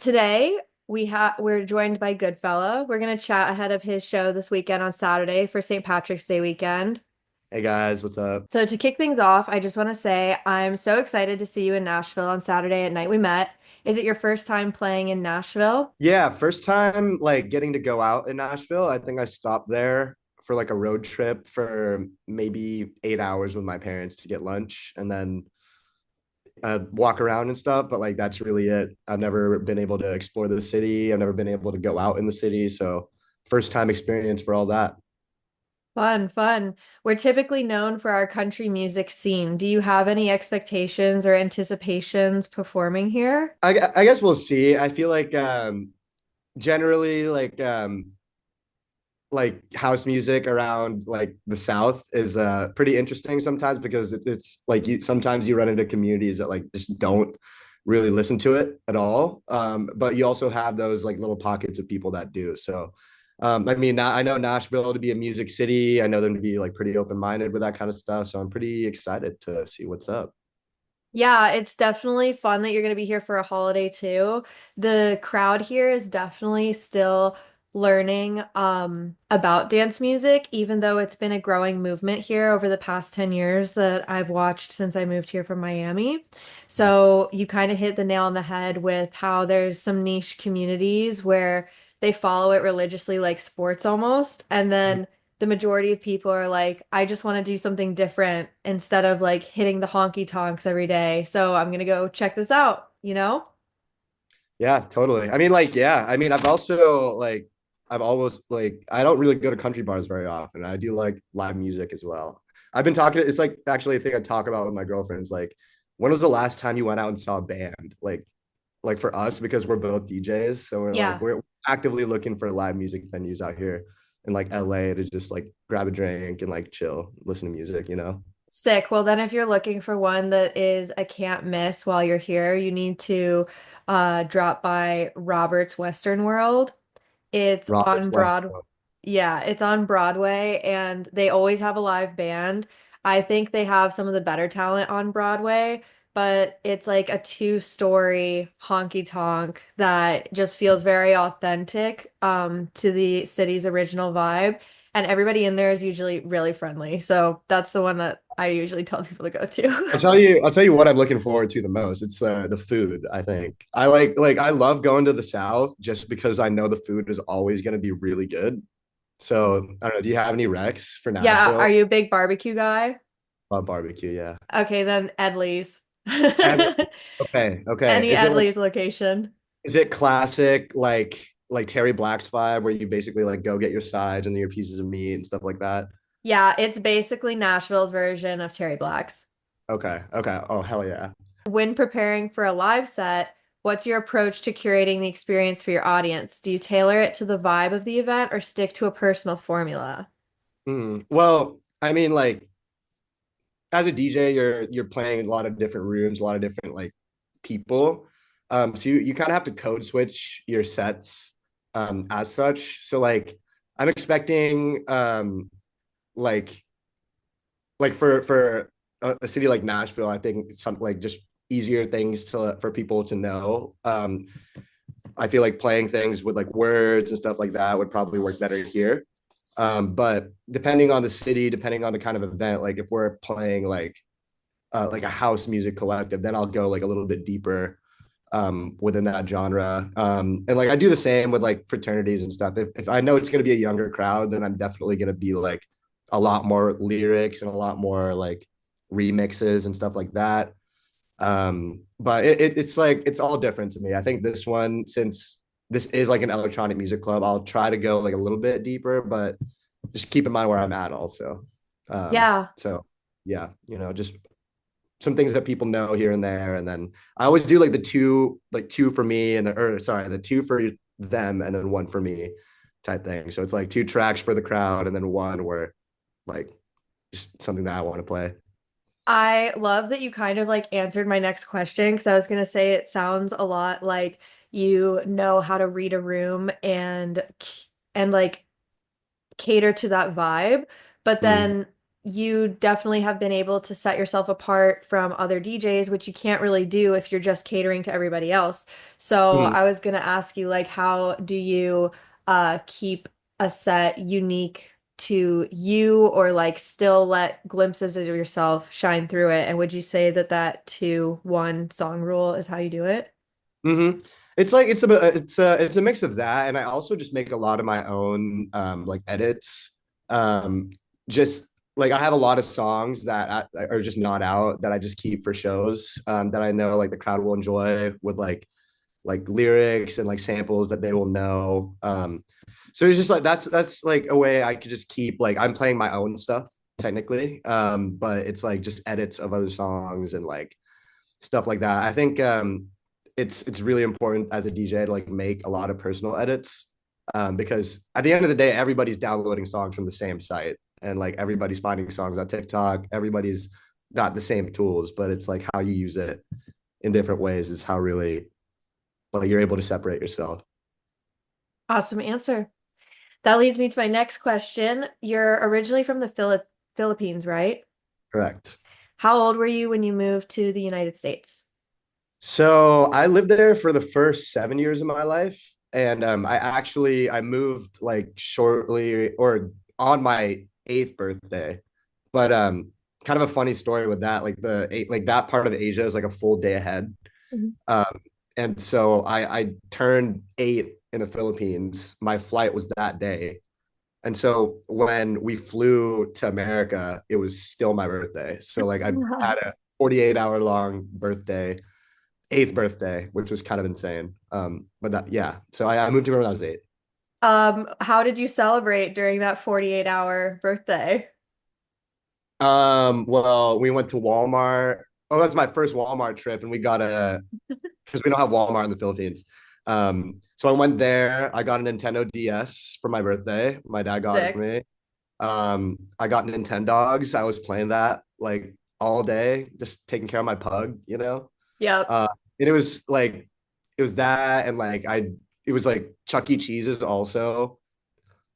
Today we're joined by Goodfella. We're gonna chat ahead of his show this weekend on Saturday for St. Patrick's Day weekend. Hey guys, what's up? So to kick things off, I just want to say I'm so excited to see you in Nashville on Saturday at night we met. Is it your first time playing in Nashville? Yeah, first time like getting to go out in Nashville. I think I stopped there for like a road trip for maybe 8 hours with my parents to get lunch and then walk around and stuff. But like that's really it. I've never been able to explore the city. I've never been able to go out in the city. So first time experience for all that. Fun, fun. We're typically known for our country music scene. Do you have any expectations or anticipations performing here? I guess we'll see. I feel generally like house music around like the South is pretty interesting sometimes because it's like you sometimes you run into communities that like just don't really listen to it at all. But you also have those like little pockets of people that do. So I mean, I know Nashville to be a music city. I know them to be like pretty open-minded with that kind of stuff. So I'm pretty excited to see what's up. Yeah, it's definitely fun that you're going to be here for a holiday too. The crowd here is definitely still learning about dance music, even though it's been a growing movement here over the past 10 years that I've watched since I moved here from Miami. So you kind of hit the nail on the head with how there's some niche communities where they follow it religiously like sports almost, and then the majority of people are like, I just want to do something different instead of like hitting the honky tonks every day. So I'm gonna go check this out, you know? Yeah, totally. I mean, like, yeah. I mean, I've also like I've always like I don't really go to country bars very often. I do like live music as well. I've been talking, it's like actually a thing I talk about with my girlfriends. Like, when was the last time you went out and saw a band? Like for us, because we're both DJs, so Yeah. we're actively looking for live music venues out here in like LA to just like grab a drink and like chill, listen to music, you know? Sick. Well, then if you're looking for one that is a can't miss while you're here, you need to drop by Robert's Western World. It's Robert's on West. Yeah, it's on Broadway and they always have a live band. I think they have some of the better talent on Broadway, but it's like a two-story honky tonk that just feels very authentic to the city's original vibe. And everybody in there is usually really friendly. So that's the one that I usually tell people to go to. I'll tell you what I'm looking forward to the most. It's the food, I think. I love going to the South just because I know the food is always going to be really good. So, I don't know, do you have any recs for Yeah, are Nashville? you a big barbecue guy? Love barbecue, yeah. Okay, then Edley's. Every, okay, okay. Any Edley's location. Is it classic like Terry Black's vibe where you basically like go get your sides and your pieces of meat and stuff like that? Yeah, it's basically Nashville's version of Cherry Blacks. Okay, okay. Oh, hell yeah. When preparing for a live set, what's your approach to curating the experience for your audience? Do you tailor it to the vibe of the event or stick to a personal formula? Well, I mean, like as a DJ, you're playing in a lot of different rooms, a lot of different like people. So you kind of have to code switch your sets as such. So like I'm expecting like for a city like Nashville, I think some like just easier things to for people to know. I feel like playing things with like words and stuff like that would probably work better here. But depending on the city, depending on the kind of event, like if we're playing like a house music collective, then I'll go like a little bit deeper within that genre. And like I do the same with like fraternities and stuff. If I know it's going to be a younger crowd, then I'm definitely going to be like a lot more lyrics and a lot more like remixes and stuff like that. But it's like it's all different to me. I think this one, since this is like an electronic music club, I'll try to go like a little bit deeper, but just keep in mind where I'm at also. Yeah. So yeah, just some things that people know here and there. And then I always do like two for me and the two for them and then one for me type thing. So it's like two tracks for the crowd and then one where like just something that I want to play. I love that you kind of like answered my next question because I was gonna say it sounds a lot like you know how to read a room and like cater to that vibe. But Mm. then you definitely have been able to set yourself apart from other DJs, which you can't really do if you're just catering to everybody else. So Mhm. I was gonna ask you, like, how do you keep a set unique to you, or like still let glimpses of yourself shine through it? And would you say that that 2-1 song rule is how you do it? hmm It's like it's a mix of that, and I also just make a lot of my own like edits. Um, just like I have a lot of songs that are just not out that I just keep for shows that I know like the crowd will enjoy with like lyrics and like samples that they will know. So it's just like that's like a way I could just keep like I'm playing my own stuff technically, but it's like just edits of other songs and like stuff like that. I think it's really important as a DJ to like make a lot of personal edits because at the end of the day, everybody's downloading songs from the same site and like everybody's finding songs on TikTok. Everybody's got the same tools, but it's like how you use it in different ways is how really like you're able to separate yourself. Awesome answer. That leads me to my next question. You're originally from the Philippines, right? Correct. How old were you when you moved to the United States? So I lived there for the first 7 years of my life, and I moved like shortly or on my eighth birthday. But kind of a funny story with that, like like that part of Asia is like a full day ahead. Mhm. Um, and so I turned 8 in the Philippines. My flight was that day. And so when we flew to America, it was still my birthday. So like I had a 48-hour long birthday, eighth birthday, which was kind of insane. But that yeah. So I moved here when I was 8. How did you celebrate during that 48-hour birthday? Well, we went to Walmart. Oh, that's my first Walmart trip, and we got a because we don't have Walmart in the Philippines. So I went there. I got a Nintendo DS for my birthday. My dad got it for Sick. me. I got Nintendogs. I was playing that like all day, just taking care of my pug, you know. Yep. Uh, and it was that, and like it was like Chuck E. Cheese's also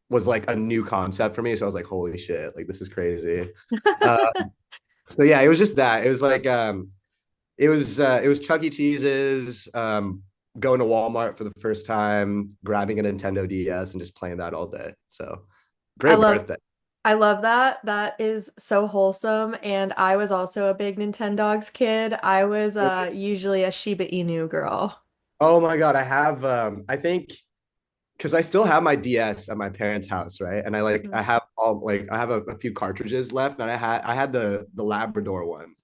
was like a new concept for me. So I was like, holy shit, like this is crazy. Uh, so yeah, it was just that. It was like it was Chuck E. Cheese's, going to Walmart for the first time, grabbing a Nintendo DS and just playing that all day. So I great love birthday. I love that. That is so wholesome. And I was also a big Nintendogs kid. I was usually a Shiba Inu girl. Oh my God, I have I think because I still have my DS at my parents' house, right? And I Mhm. have all like I have a few cartridges left, and I had the Labrador one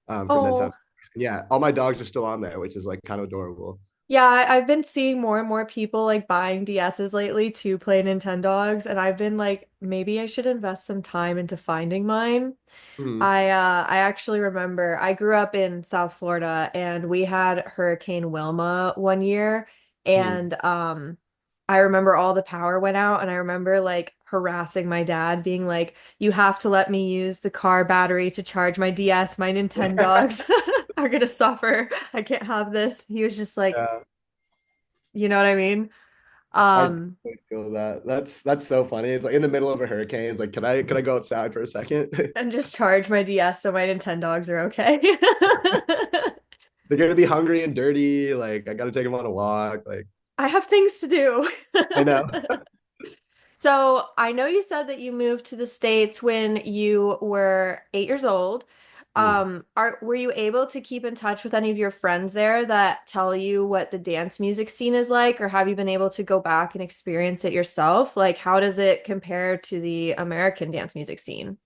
from Nintendo. Oh, Yeah, all my dogs are still on there, which is like kind of adorable. yeah, I've been seeing more and more people like buying DSs lately to play Nintendogs, and I've been like, maybe I should invest some time into finding mine. Mhm. I actually remember I grew up in South Florida and we had Hurricane Wilma one year, Mhm. and I remember all the power went out, and I remember like harassing my dad being like, you have to let me use the car battery to charge my DS. My Nintendogs are gonna suffer. I can't have this. He was just like, Yeah, you know what I mean? I Um, totally feel that. That's so funny. It's like in the middle of a hurricane. It's like, can I go outside for a second? and just charge my DS so my Nintendogs are okay. They're gonna be hungry and dirty. Like I gotta take them on a walk. Like I have things to do. I know. So I know you said that you moved to the States when you were 8 years old. Mhm. Were you able to keep in touch with any of your friends there that tell you what the dance music scene is like, or have you been able to go back and experience it yourself? Like, how does it compare to the American dance music scene?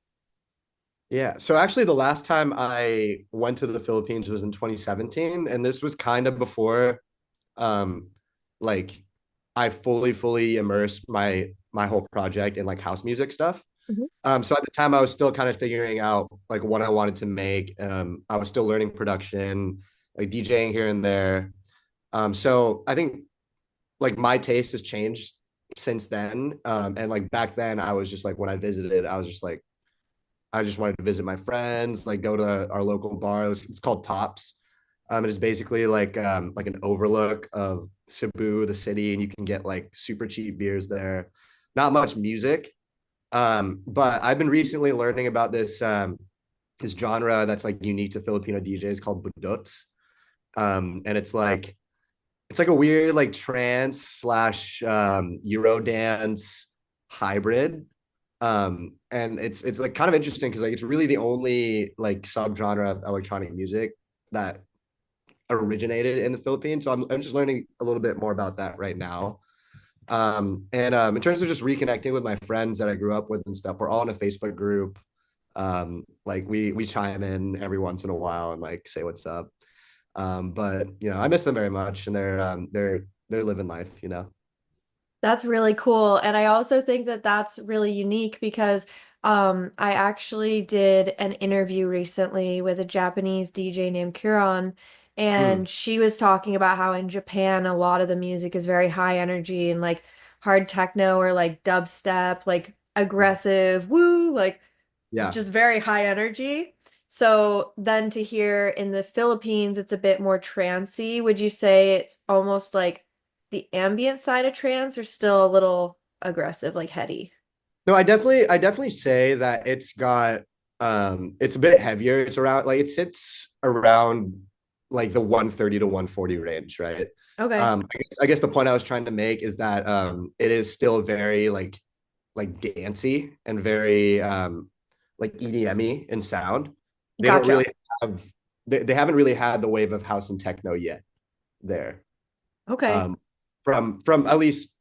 Yeah. So actually, the last time I went to the Philippines was in 2017, and this was kind of before, um, like I fully immersed my whole project in like house music stuff. Mhm. So at the time, I was still kind of figuring out like what I wanted to make. I was still learning production, like DJing here and there. So I think like my taste has changed since then. And like back then, I was just like when I visited, I was just like I just wanted to visit my friends, like go to our local bar. It's called Tops. It is basically like an overlook of Cebu, the city, and you can get like super cheap beers there. Not much music, But I've been recently learning about this genre that's like unique to Filipino DJs called budots. And it's like a weird like trance slash Euro dance hybrid. And it's like kind of interesting because like it's really the only like subgenre of electronic music that originated in the Philippines. So I'm just learning a little bit more about that right now. And in terms of just reconnecting with my friends that I grew up with and stuff, we're all in a Facebook group. Like we chime in every once in a while and like say what's up. But you know, I miss them very much, and they're living life, you know. That's really cool. And I also think that that's really unique because I actually did an interview recently with a Japanese DJ named Kieran, Mm, and she was talking about how in Japan a lot of the music is very high energy and like hard techno or like dubstep, like aggressive, woo, like yeah. just very high energy. So then to hear in the Philippines, it's a bit more trancey. Would you say it's almost like the ambient side of trance or still a little aggressive, like heady? No, I definitely say that it's a bit heavier. It's around like it sits around like the 130 to 140 range, right? Okay, I guess the point I was trying to make is that it is still very like dancey and very like EDM-y in sound. They don't really gotcha. have they haven't really had the wave of house and techno yet there. Okay. Um from at least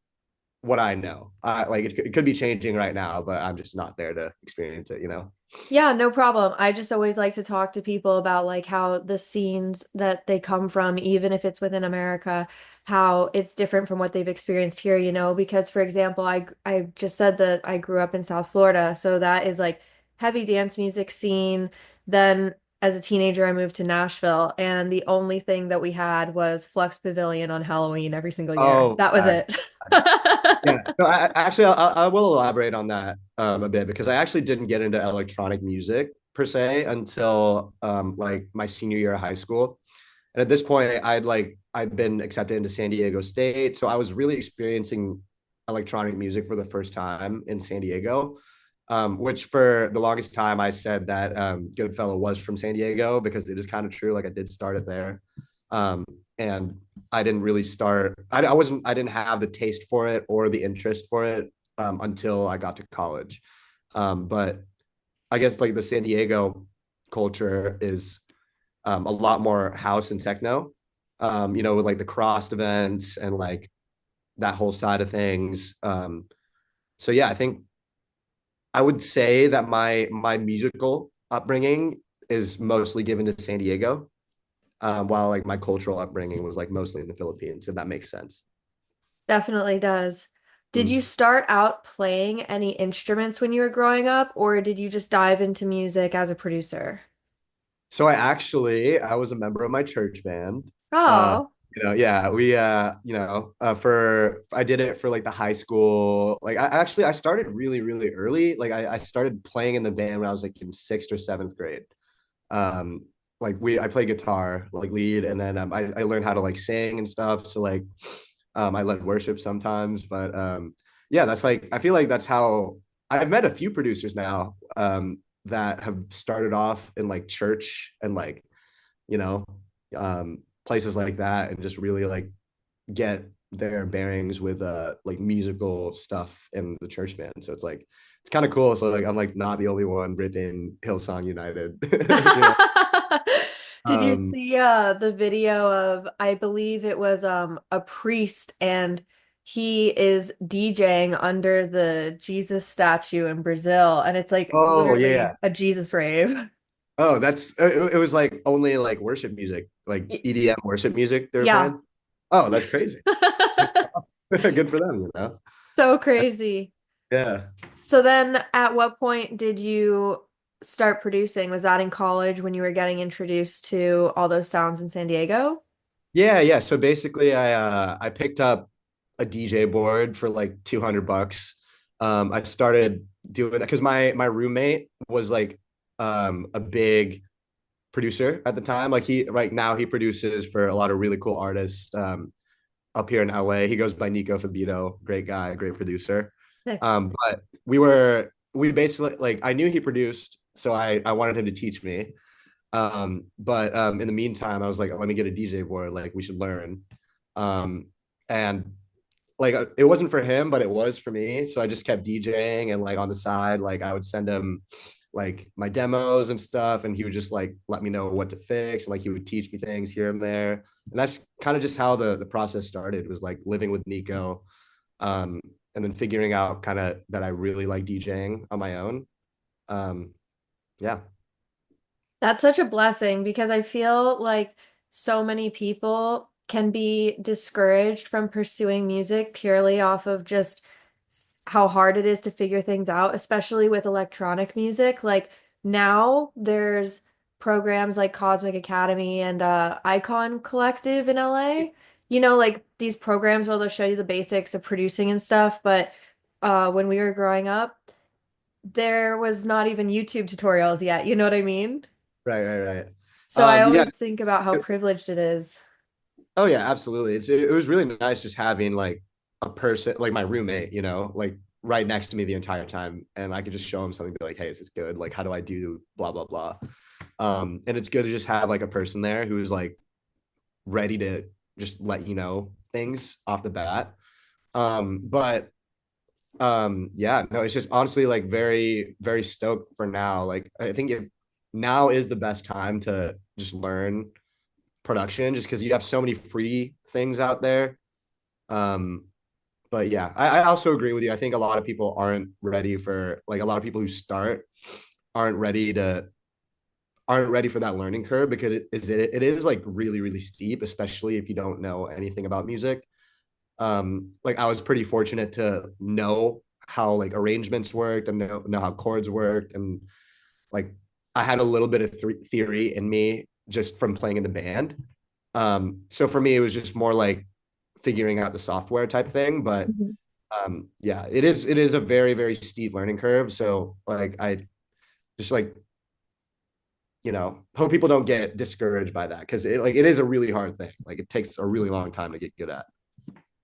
what I know. Like it could be changing right now, but I'm just not there to experience it, you know? Yeah, no problem. I just always like to talk to people about like how the scenes that they come from, even if it's within America, how it's different from what they've experienced here, because for example, I just said that I grew up in South Florida, so that is like heavy dance music scene. Then as a teenager, I moved to Nashville, and the only thing that we had was Flux Pavilion on Halloween every single year. Oh, That was it. yeah. So I will elaborate on that a bit because I actually didn't get into electronic music per se until like my senior year of high school. And at this point, I'd been accepted into San Diego State, so I was really experiencing electronic music for the first time in San Diego. Which for the longest time I said that Goodfella was from San Diego because it is kind of true. Like I did start it there, and I didn't really start. I didn't have the taste for it or the interest for it until I got to college. But I guess like the San Diego culture is a lot more house and techno, you know, with like the crossed events and like that whole side of things. So yeah, I think I would say that my musical upbringing is mostly given to San Diego, while like my cultural upbringing was like mostly in the Philippines, if that makes sense. Definitely does. Did you Mm. start out playing any instruments when you were growing up, or did you just dive into music as a producer? So I was a member of my church band. Uh, Oh, yeah, for I did it for like the high school. Like I started really, really early. Like I started playing in the band when I was like in sixth or seventh grade. Um, like I play guitar, like lead, and then I learned how to like sing and stuff. So like I led worship sometimes, but yeah, that's like I feel like that's how I've met a few producers now that have started off in like church and like you know places like that, and just really like get their bearings with like musical stuff in the church band. So it's kind of cool. So like I'm like not the only one ripping Hillsong United. You know? did you Um, see the video of, I believe it was a priest and he is DJing under the Jesus statue in Brazil and it's like oh literally yeah. a Jesus rave. Oh, it was like only like worship music, like Y- EDM worship music they were Yeah. playing. Oh, that's crazy. Good for them, you know? So crazy. Yeah. So then at what point did you start producing? Was that in college when you were getting introduced to all those sounds in San Diego? Yeah, yeah. So basically I picked up a DJ board for like 200 bucks. I started doing that because my roommate was like a big producer at the time. Like he right now he produces for a lot of really cool artists up here in LA. He goes by Nico Fabito, great guy, great producer. Nick. But we were we basically like I knew he produced, so I wanted him to teach me. But in the meantime, I was like, let me get a DJ board. Like we should learn. And like it wasn't for him, but it was for me. So I just kept DJing and like on the side, like I would send him like my demos and stuff, and he would just like let me know what to fix. And like he would teach me things here and there. And that's kind of just how the process started, was like living with Nico. Um, and then figuring out kind of that I really like DJing on my own. Um, yeah. That's such a blessing because I feel like so many people can be discouraged from pursuing music purely off of just how hard it is to figure things out, especially with electronic music. Like now there's programs like Cosmic Academy and Icon Collective in LA. You know, like these programs where they'll show you the basics of producing and stuff, but when we were growing up, there was not even YouTube tutorials yet. You know what I mean? Right, right, right. So I Yeah. always think about how privileged it is. Oh yeah, absolutely. It was really nice just having like a person like my roommate, like right next to me the entire time, and I could just show him something, be like, "Hey, is this good? Like, how do I do blah blah blah?" And it's good to just have like a person there who's like ready to just let you know things off the bat. But yeah, no, it's just honestly like very very stoked for now. Like I think now is the best time to just learn production, just because you have so many free things out there. Um, but yeah, I also agree with you. I think a lot of people aren't ready for like a lot of people who start aren't ready to aren't ready for that learning curve, because it is like really really steep, especially if you don't know anything about music. Like I was pretty fortunate to know how like arrangements worked and know how chords worked, and like I had a little bit of theory in me just from playing in the band. So for me, it was just more like figuring out the software type thing. But Mhm. yeah, it is a very very steep learning curve. So like I just like hope people don't get discouraged by that, because it is a really hard thing. Like it takes a really long time to get good at.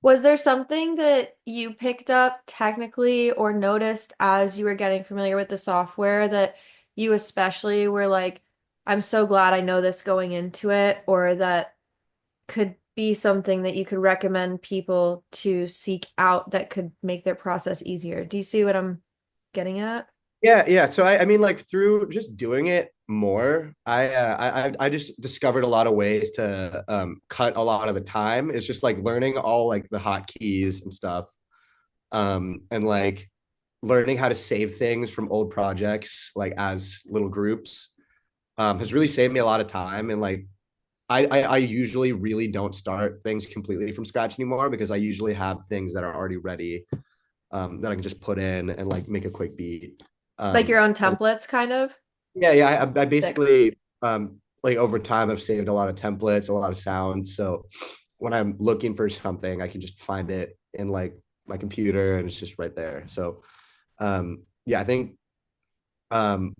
Was there something that you picked up technically or noticed as you were getting familiar with the software that you especially were like, I'm so glad I know this going into it, or that could be something that you could recommend people to seek out that could make their process easier? Do you see what I'm getting at? Yeah, yeah. So I mean, like through just doing it more, I just discovered a lot of ways to cut a lot of the time. It's just like learning all like the hotkeys and stuff, and like learning how to save things from old projects like as little groups, has really saved me a lot of time. And like I usually really don't start things completely from scratch anymore, because I usually have things that are already ready, that I can just put in and like make a quick beat. Like your own And templates, kind of? yeah, yeah. I Sick. basically like over time I've saved a lot of templates, a lot of sounds. So when I'm looking for something, I can just find it in like my computer, and it's just right there. So yeah, I think um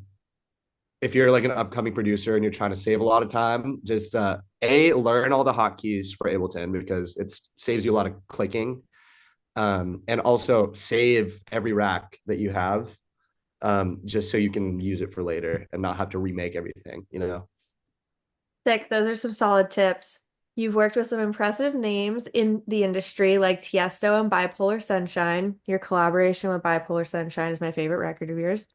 if you're like an upcoming producer and you're trying to save a lot of time, just learn all the hotkeys for Ableton, because it saves you a lot of clicking. And also save every rack that you have, just so you can use it for later and not have to remake everything. Sick. Those are some solid tips. You've worked with some impressive names in the industry like Tiesto and Bipolar Sunshine. Your collaboration with Bipolar Sunshine is my favorite record of yours.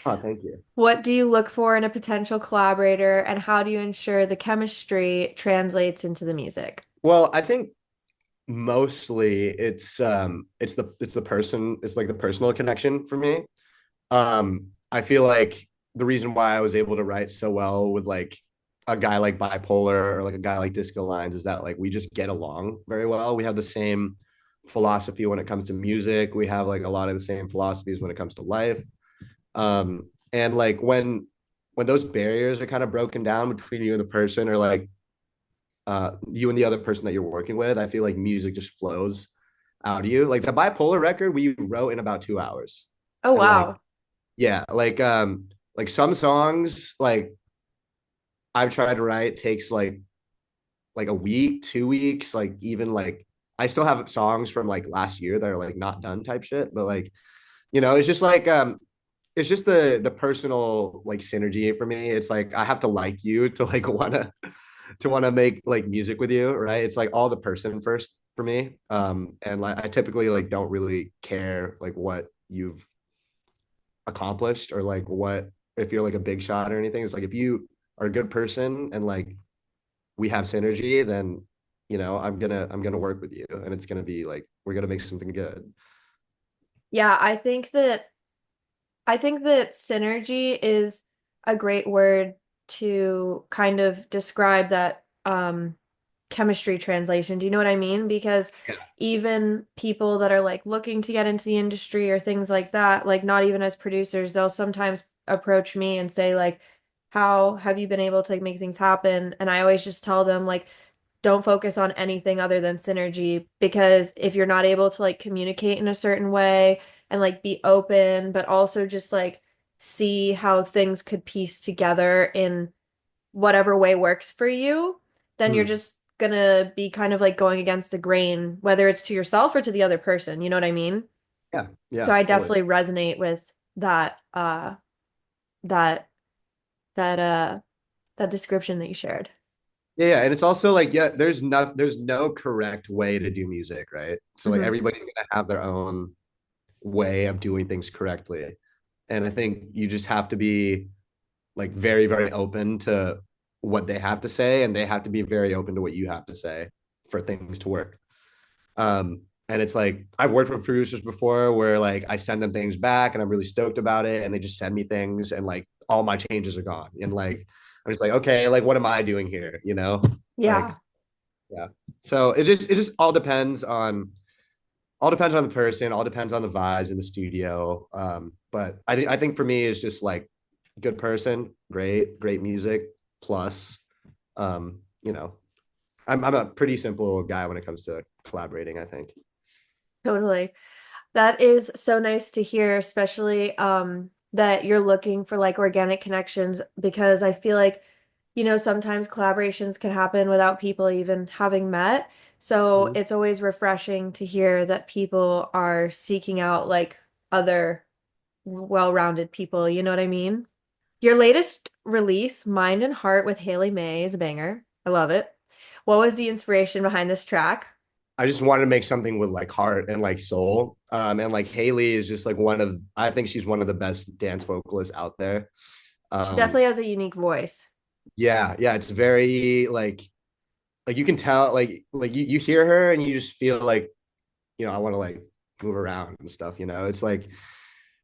Oh, thank you. What do you look for in a potential collaborator, and how do you ensure the chemistry translates into the music? Well, I think mostly it's the person, it's like the personal connection for me. I feel like the reason why I was able to write so well with like a guy like Bipolar or like a guy like Disco Lines is that like we just get along very well. We have the same philosophy when it comes to music. We have like a lot of the same philosophies when it comes to life. And like when those barriers are kind of broken down between you and the person, or like you and the other person that you're working with, I feel like music just flows out of you. Like the Bipolar record we wrote in about 2 hours. Oh, And like wow. yeah, like some songs like I've tried to write takes like a week, 2 weeks, like even like I still have songs from like last year that are like not done type shit. But like, it's just like it's just the personal like synergy for me. It's like I have to like you to like wanna make like music with you, right? It's like all the person first for me. And like I typically like don't really care like what you've accomplished or like what if you're like a big shot or anything. It's like if you are a good person and like we have synergy, then I'm gonna work with you and it's gonna be like we're gonna make something good. Yeah, I think that synergy is a great word to kind of describe that chemistry translation. Do you know what I mean? Because Yeah. even people that are like looking to get into the industry or things like that, like not even as producers, they'll sometimes approach me and say like, how have you been able to like make things happen? And I always just tell them like, don't focus on anything other than synergy because if you're not able to like communicate in a certain way and like be open, but also just like see how things could piece together in whatever way works for you, then you're Hmm. just gonna be kind of like going against the grain, whether it's to yourself or to the other person. You know what I mean? Yeah, So yeah, I totally. definitely resonate with that that that that description that you shared. Yeah, and it's also like, yeah, there's no correct way to do music, right? So like Hmm. everybody's gonna have their own way of doing things correctly. And I think you just have to be like very, very open to what they have to say, and they have to be very open to what you have to say for things to work. And it's like I've worked with producers before where like I send them things back and I'm really stoked about it, and they just send me things and like all my changes are gone. And like I'm just like, okay, like what am I doing here? You know? Like, Yeah, yeah. So it just all depends on the person, all depends on the vibes in the studio. But I think for me it's just like good person, great music, plus you know, I'm a pretty simple guy when it comes to collaborating, I think. totally. That is so nice to hear, especially that you're looking for like organic connections because I feel like, sometimes collaborations can happen without people even having met. So Mhm. it's always refreshing to hear that people are seeking out like other well-rounded people, you know what I mean? Your latest release, Mind and Heart with Haley May, is a banger. I love it. What was the inspiration behind this track? I just wanted to make something with like heart and like soul. And like Haley is just like I think she's one of the best dance vocalists out there. She Um, definitely has a unique voice. yeah, yeah, it's very like you can tell like you hear her and you just feel like, I want to like move around and stuff, It's like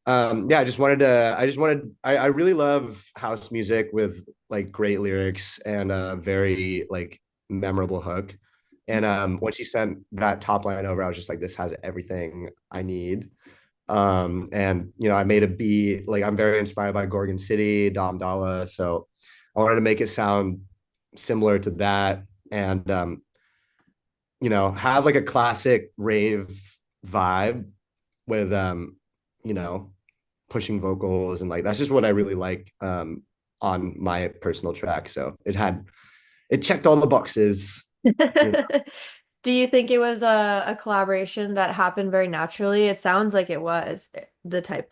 yeah, I really love house music with like great lyrics and a very like memorable hook. And when she sent that top line over, I was just like, this has everything I need. And I made a beat, like I'm very inspired by Gorgon City, Dom Dalla. So I wanted to make it sound similar to that and have like a classic rave vibe with you know, pushing vocals and like that's just what I really like on my personal track. So it checked all the boxes. You know? Do you think it was a collaboration that happened very naturally? It sounds like it was the type.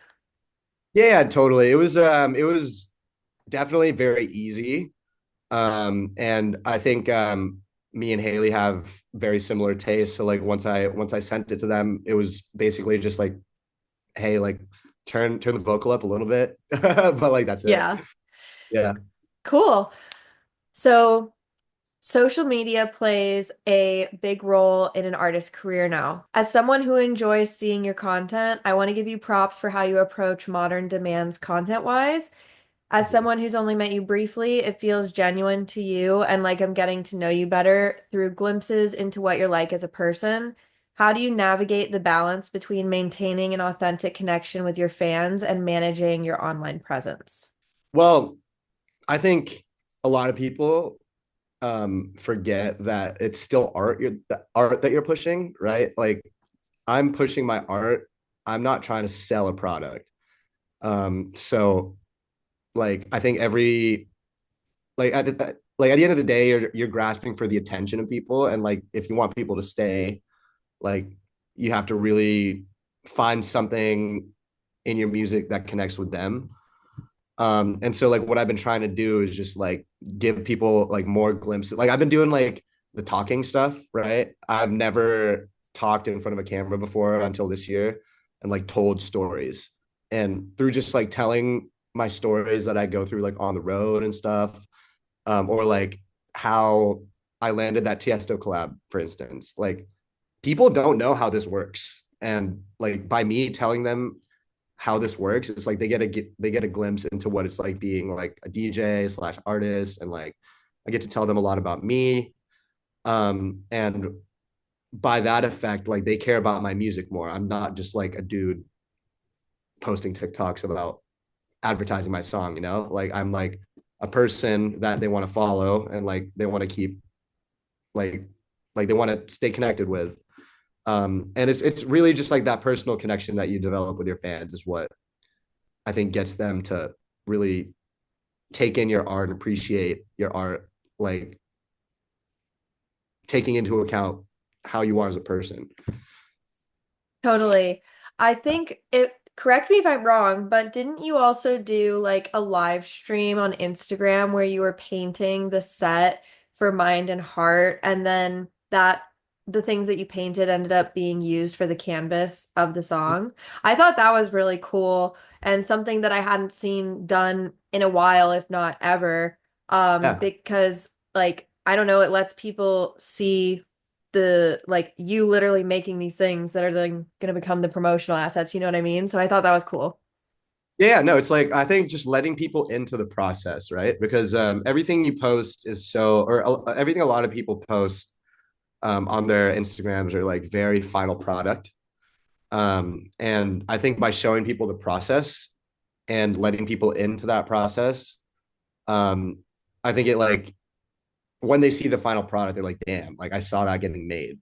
Yeah, totally. It was definitely very easy. And I think me and Haley have very similar tastes. So like once I sent it to them, it was basically just like, hey, like turn the vocal up a little bit. But like that's it. Yeah. Yeah. Cool. So social media plays a big role in an artist's career now. As someone who enjoys seeing your content, I want to give you props for how you approach modern demands content-wise. As someone who's only met you briefly, it feels genuine to you and like I'm getting to know you better through glimpses into what you're like as a person. How do you navigate the balance between maintaining an authentic connection with your fans and managing your online presence? Well, I think a lot of people forget that it's still the art that you're pushing, right? Like I'm pushing my art. I'm not trying to sell a product. So like I think every like at the end of the day, you're grasping for the attention of people, and like if you want people to stay, like you have to really find something in your music that connects with them. And so like what I've been trying to do is just like give people like more glimpses. Like I've been doing like the talking stuff, right? I've never talked in front of a camera before until this year and like told stories. And through just like telling my stories that I go through like on the road and stuff, or like how I landed that Tiesto collab, for instance. Like people don't know how this works. And like by me telling them how this works, it's like they get a glimpse into what it's like being like a DJ slash artist, and like I get to tell them a lot about me. And by that effect, like they care about my music more. I'm not just like a dude posting TikToks about advertising my song, you know? Like I'm like a person that they want to follow and like they want to keep like they want to stay connected with. And it's really just like that personal connection that you develop with your fans is what I think gets them to really take in your art and appreciate your art, like taking into account how you are as a person. Totally. I think it, correct me if I'm wrong, but didn't you also do like a live stream on Instagram where you were painting the set for Mind and Heart, and then that the things that you painted ended up being used for the canvas of the song? I thought that was really cool and something that I hadn't seen done in a while, if not ever. Yeah. Because like I don't know, it lets people see the like you literally making these things that are then going to become the promotional assets, you know what I mean? So I thought that was cool. Yeah, no, it's like I think just letting people into the process, right? Because everything you post is so, or everything a lot of people post on their Instagrams are like very final product. And I think by showing people the process and letting people into that process, um, I think it like when they see the final product, they're like, damn, like I saw that getting made.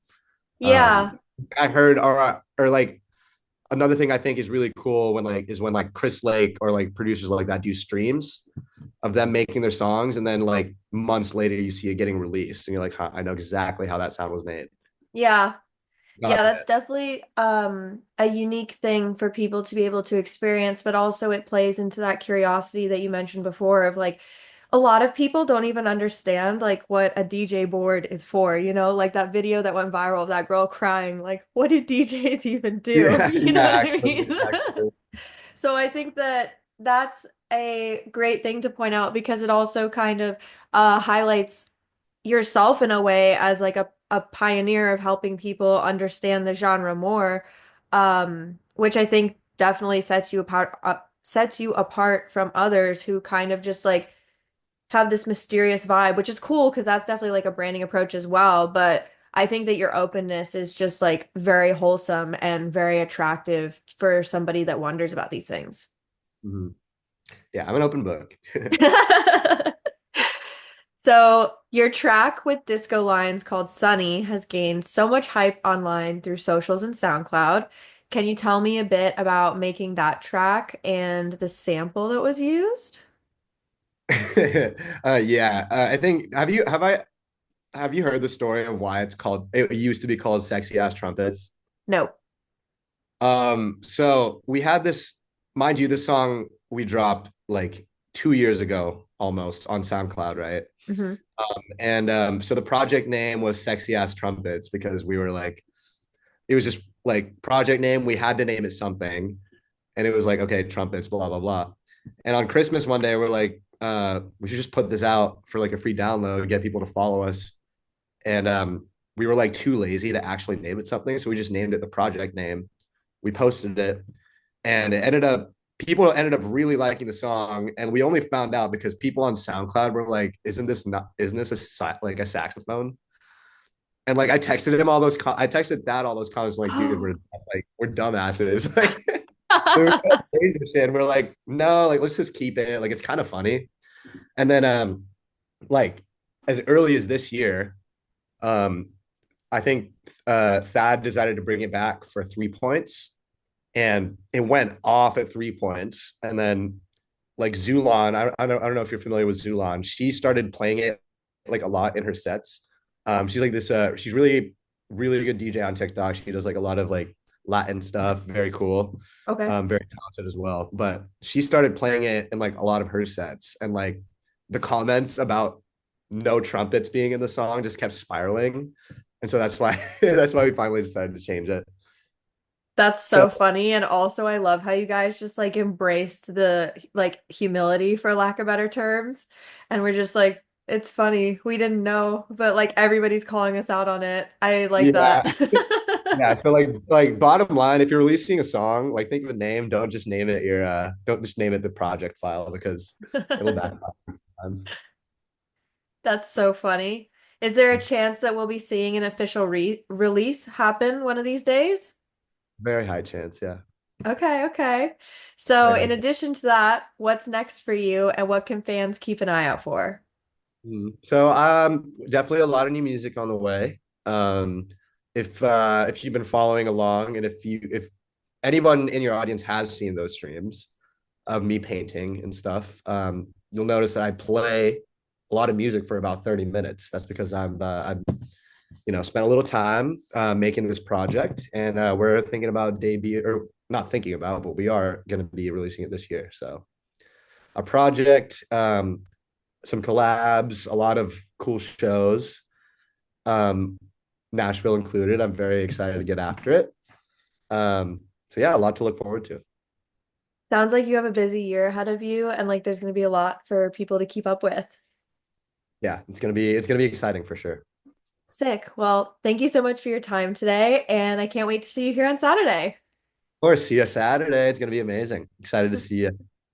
Um, Yeah. I heard, or like another thing I think is really cool when like is when like Chris Lake or like producers like that do streams of them making their songs, and then like months later you see it getting released, and you're like, huh, I know exactly how that sound was made. Yeah. Yeah, Got that's it. definitely a unique thing for people to be able to experience, but also it plays into that curiosity that you mentioned before of like a lot of people don't even understand like what a DJ board is for, you know, like that video that went viral of that girl crying, like what do DJs even do? Yeah, You know yeah, what I actually, mean? actually. So I think that that's a great thing to point out because it also kind of highlights yourself in a way as like a pioneer of helping people understand the genre more, which I think definitely sets you apart from others who kind of just like have this mysterious vibe, which is cool because that's definitely like a branding approach as well. But I think that your openness is just like very wholesome and very attractive for somebody that wonders about these things. Mhm. Yeah, I'm an open book. So, your track with Disco Lines called Sunny has gained so much hype online through socials and SoundCloud. Can you tell me a bit about making that track and the sample that was used? Yeah, I think have you heard the story of why it used to be called Sexy Ass Trumpets? No. So we had this, mind you, this song we dropped like 2 years ago almost on SoundCloud, right? Hmm. And so the project name was Sexy Ass Trumpets because we were like, it was just like project name. We had to name it something. And it was like, okay, trumpets, blah, blah, blah. And on Christmas one day, we're like, we should just put this out for like a free download, get people to follow us. And we were like too lazy to actually name it something. So we just named it the project name. We posted it, and it ended up people ended up really liking the song, and we only found out because people on SoundCloud were like, isn't this like a saxophone?" And like I texted that all those comments like, dude, Oh. we're dumbasses. Like we were trying to say this shit, and we're like, no, like let's just keep it, like it's kind of funny. And then like as early as this year, um I think Thad decided to bring it back for 3 points, and it went off at 3 points. And then like Zulon, I don't know if you're familiar with Zulon. She started playing it like a lot in her sets. She's like this. She's really good DJ on TikTok. She does like a lot of like Latin stuff, very cool. Okay. Very talented as well. But she started playing it in like a lot of her sets, and like the comments about no trumpets being in the song just kept spiraling. And so that's why that's why we finally decided to change it. That's So so funny. And also, I love how you guys just like embraced the like humility, for lack of better terms. And we're just like, it's funny. We didn't know, but like everybody's calling us out on it. I like yeah, that. yeah. So like bottom line, if you're releasing a song, like think of a name. Don't just name it your don't just name it the project file because it'll backfire sometimes. That's so funny. Is there a chance that we'll be seeing an official re release happen one of these days? Very high chance, yeah. Okay, okay. So, Very in high chance. addition to that, what's next for you and what can fans keep an eye out for? So definitely a lot of new music on the way. If you've been following along and if anyone in your audience has seen those streams of me painting and stuff, you'll notice that I play a lot of music for about 30 minutes. That's because I've spent a little time making this project, and we're thinking about debut or not thinking about, but we are going to be releasing it this year. So a project, some collabs, a lot of cool shows, um, Nashville included. I'm very excited to get after it. So yeah, a lot to look forward to. Sounds like you have a busy year ahead of you and like there's going to be a lot for people to keep up with. Yeah, it's gonna be exciting for sure. Sick. Well, thank you so much for your time today, and I can't wait to see you here on Saturday. Of course, see you Saturday. It's gonna be amazing. Excited to see you.